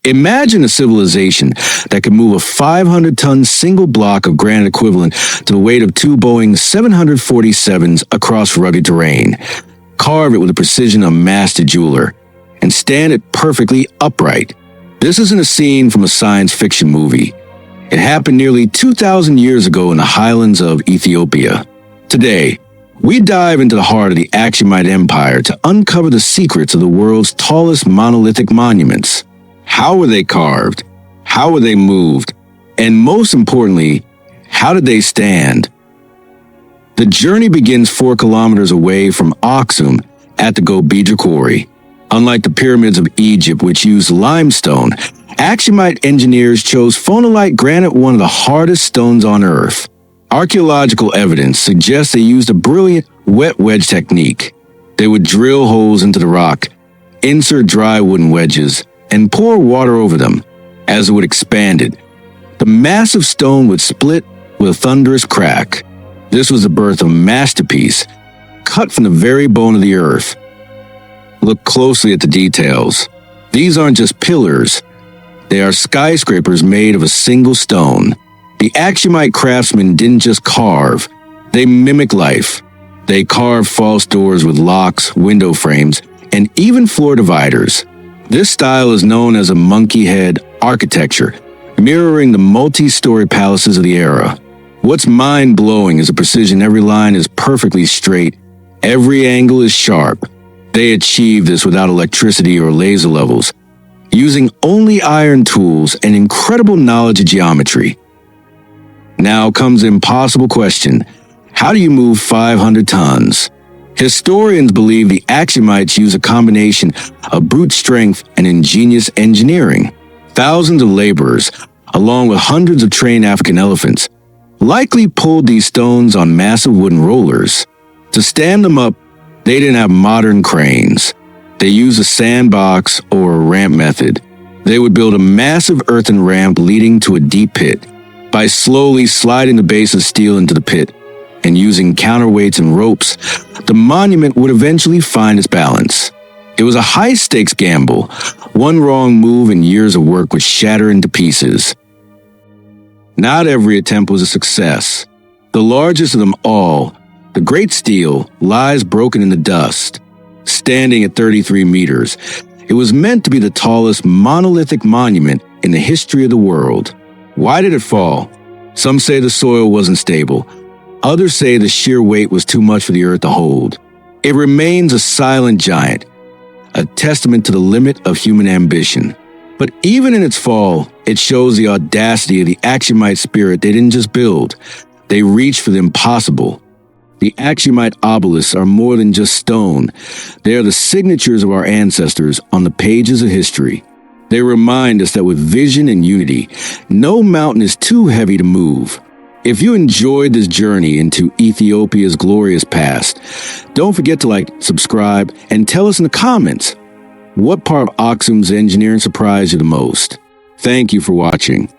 Imagine a civilization that could move a 500-ton single block of granite equivalent to the weight of two Boeing 747s across rugged terrain, carve it with the precision of a master jeweler, and stand it perfectly upright. This isn't a scene from a science fiction movie. It happened nearly 2,000 years ago in the highlands of Ethiopia. Today, we dive into the heart of the Aksumite Empire to uncover the secrets of the world's tallest monolithic monuments. How were they carved? How were they moved? And most importantly, how did they stand? The journey begins 4 kilometers away from Aksum at the Gobidra Quarry. Unlike the pyramids of Egypt, which used limestone, Aksumite engineers chose phonolite granite, one of the hardest stones on Earth. Archaeological evidence suggests they used a brilliant wet wedge technique. They would drill holes into the rock, insert dry wooden wedges, and pour water over them. As it would expand it, the massive stone would split with a thunderous crack. This was the birth of a masterpiece, cut from the very bone of the earth. Look closely at the details. These aren't just pillars. They are skyscrapers made of a single stone. The Aksumite craftsmen didn't just carve, they mimic life. They carved false doors with locks, window frames, and even floor dividers. This style is known as a monkey head architecture, mirroring the multi-story palaces of the era. What's mind-blowing is the precision. Every line is perfectly straight. Every angle is sharp. They achieved this without electricity or laser levels, using only iron tools and incredible knowledge of geometry. Now comes the impossible question. How do you move 500 tons? Historians believe the Aksumites use a combination of brute strength and ingenious engineering. Thousands of laborers, along with hundreds of trained African elephants, likely pulled these stones on massive wooden rollers. To stand them up, they didn't have modern cranes. They used a sandbox or a ramp method. They would build a massive earthen ramp leading to a deep pit. By slowly sliding the base of steel into the pit and using counterweights and ropes, the monument would eventually find its balance. It was a high-stakes gamble. One wrong move and years of work would shatter into pieces. Not every attempt was a success. The largest of them all, the Great Stele, lies broken in the dust. Standing at 33 meters, it was meant to be the tallest monolithic monument in the history of the world. Why did it fall? Some say the soil wasn't stable. Others say the sheer weight was too much for the earth to hold. It remains a silent giant, a testament to the limit of human ambition. But even in its fall, it shows the audacity of the Aksumite spirit. They didn't just build, they reached for the impossible. The Aksumite obelisks are more than just stone. They are the signatures of our ancestors on the pages of history. They remind us that with vision and unity, no mountain is too heavy to move. If you enjoyed this journey into Ethiopia's glorious past, don't forget to like, subscribe, and tell us in the comments what part of Aksum's engineering surprised you the most. Thank you for watching.